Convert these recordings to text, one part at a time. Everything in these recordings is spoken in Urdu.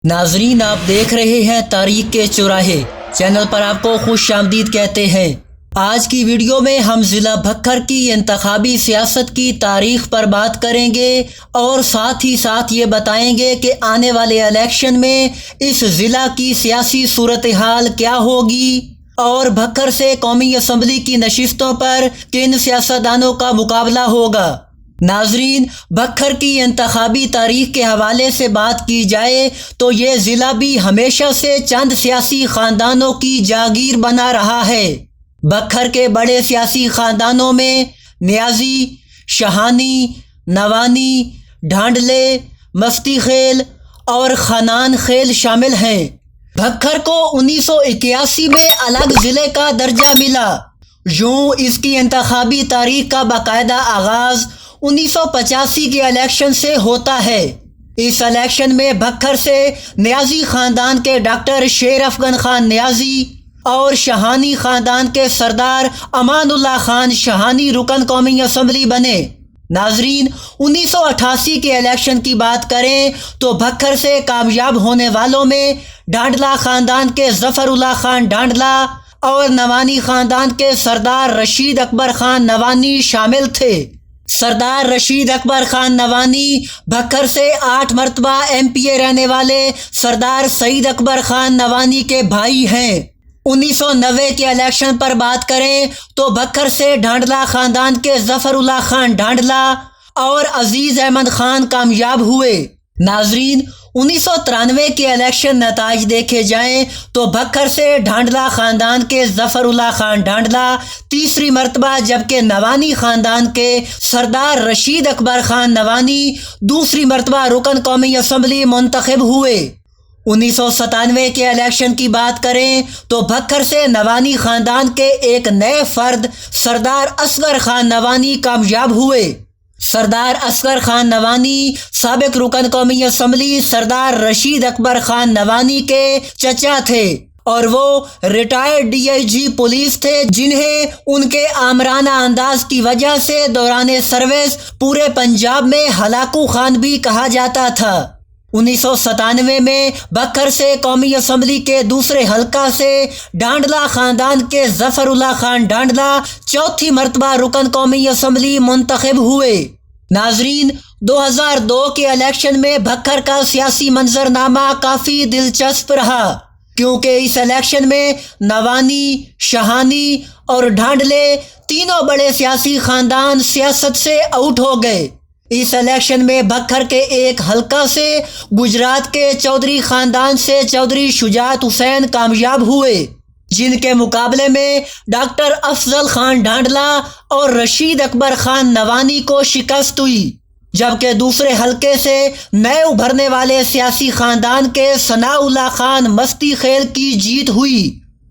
ناظرین، آپ دیکھ رہے ہیں تاریخ کے چوراہے چینل پر آپ کو خوش آمدید کہتے ہیں۔ آج کی ویڈیو میں ہم ضلع بھکر کی انتخابی سیاست کی تاریخ پر بات کریں گے اور ساتھ ہی ساتھ یہ بتائیں گے کہ آنے والے الیکشن میں اس ضلع کی سیاسی صورتحال کیا ہوگی اور بھکر سے قومی اسمبلی کی نشستوں پر کن سیاستدانوں کا مقابلہ ہوگا۔ ناظرین، بھکر کی انتخابی تاریخ کے حوالے سے بات کی جائے تو یہ ضلع بھی ہمیشہ سے چند سیاسی خاندانوں کی جاگیر بنا رہا ہے۔ بھکر کے بڑے سیاسی خاندانوں میں نیازی، شاہانی، نوانی، ڈھانڈلے، مستی خیل اور خنان خیل شامل ہیں۔ بھکر کو 1981 میں الگ ضلع کا درجہ ملا۔ یوں اس کی انتخابی تاریخ کا باقاعدہ آغاز 1985 کے الیکشن سے ہوتا ہے۔ اس الیکشن میں بھکر سے نیازی خاندان کے ڈاکٹر شیر افغن خان نیازی اور شاہانی خاندان کے سردار امان اللہ خان شاہانی رکن قومی اسمبلی بنے۔ ناظرین، 1988 کے الیکشن کی بات کریں تو بھکر سے کامیاب ہونے والوں میں ڈانڈلا خاندان کے ظفر اللہ خان ڈانڈلا اور نوانی خاندان کے سردار رشید اکبر خان نوانی شامل تھے۔ سردار رشید اکبر خان نوانی بھکر سے 8 مرتبہ MP رہنے والے سردار سعید اکبر خان نوانی کے بھائی ہیں۔ 1990 کے الیکشن پر بات کریں تو بھکر سے ڈانڈلا خاندان کے ظفر اللہ خان ڈانڈلا اور عزیز احمد خان کامیاب ہوئے۔ ناظرین، 1993 کے الیکشن نتائج دیکھے جائیں تو بھکر سے ڈانڈلا خاندان کے ظفر اللہ خان ڈانڈلا تیسری مرتبہ جبکہ نوانی خاندان کے سردار رشید اکبر خان نوانی دوسری مرتبہ رکن قومی اسمبلی منتخب ہوئے۔ 1997 کے الیکشن کی بات کریں تو بھکر سے نوانی خاندان کے ایک نئے فرد سردار اصغر خان نوانی کامیاب ہوئے۔ سردار اصغر خان نوانی سابق رکن قومی اسمبلی سردار رشید اکبر خان نوانی کے چچا تھے اور وہ ریٹائرڈ DIG پولیس تھے جنہیں ان کے آمرانہ انداز کی وجہ سے دوران سروس پورے پنجاب میں ہلاکو خان بھی کہا جاتا تھا۔ 1997 میں بھکر سے قومی اسمبلی کے دوسرے حلقہ سے ڈانڈلا خاندان کے ظفر اللہ خان ڈانڈلا چوتھی مرتبہ رکن قومی اسمبلی منتخب ہوئے۔ ناظرین، 2002 کے الیکشن میں بھکر کا سیاسی منظرنامہ کافی دلچسپ رہا کیونکہ اس الیکشن میں نوانی، شاہانی اور ڈھانڈلے تینوں بڑے سیاسی خاندان سیاست سے آؤٹ ہو گئے۔ اس الیکشن میں بھکر کے ایک حلقہ سے گجرات کے چودھری خاندان سے چودھری شجاعت حسین کامیاب ہوئے جن کے مقابلے میں ڈاکٹر افضل خان ڈانڈلا اور رشید اکبر خان نوانی کو شکست ہوئی، جبکہ دوسرے حلقے سے نئے ابھرنے والے سیاسی خاندان کے ثناء اللہ خان مستی خیل کی جیت ہوئی۔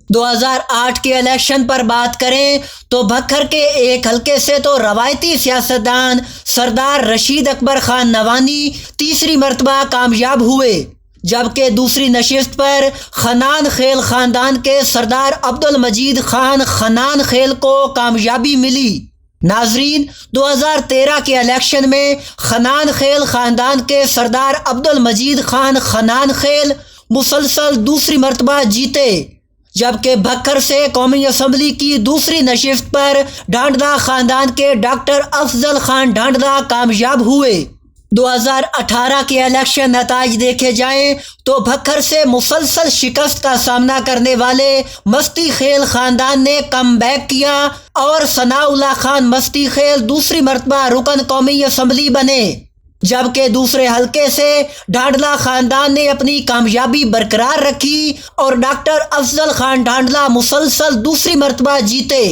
2008 کے الیکشن پر بات کریں تو بھکر کے ایک حلقے سے تو روایتی سیاستدان سردار رشید اکبر خان نوانی تیسری مرتبہ کامیاب ہوئے، جبکہ دوسری نشست پر خنان خیل خاندان کے سردار عبد المجید خان خنان خیل کو کامیابی ملی۔ ناظرین، 2013 کے الیکشن میں خنان خیل خاندان کے سردار عبد المجید خان خنان خیل مسلسل دوسری مرتبہ جیتے، جبکہ بھکر سے قومی اسمبلی کی دوسری نشست پر ڈانڈلا خاندان کے ڈاکٹر افضل خان ڈانڈلا کامیاب ہوئے۔ 2018 کے الیکشن نتائج دیکھے جائیں تو بھکر سے مسلسل شکست کا سامنا کرنے والے مستی خیل خاندان نے کم بیک کیا اور ثناء اللہ خان مستی خیل دوسری مرتبہ رکن قومی اسمبلی بنے، جبکہ دوسرے حلقے سے ڈانڈلا خاندان نے اپنی کامیابی برقرار رکھی اور ڈاکٹر افضل خان ڈانڈلا مسلسل دوسری مرتبہ جیتے۔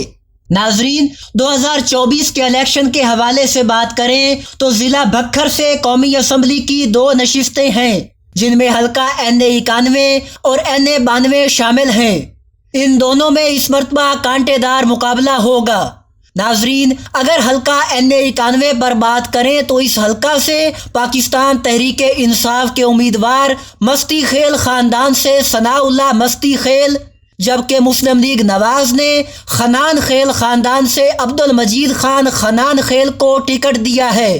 ناظرین، 2024 کے الیکشن کے حوالے سے بات کریں تو ضلع بھکر سے قومی اسمبلی کی 2 نشستیں ہیں جن میں حلقہ NA91 اور NA92 شامل ہیں۔ ان دونوں میں اس مرتبہ کانٹے دار مقابلہ ہوگا۔ ناظرین، اگر حلقہ NA91 پر بات کریں تو اس حلقہ سے پاکستان تحریک انصاف کے امیدوار مستی خیل خاندان سے ثناء اللہ مستی خیل، جبکہ مسلم لیگ نواز نے خنان خیل خاندان سے عبد المجید خان خنان خیل کو ٹکٹ دیا ہے۔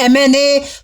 MNA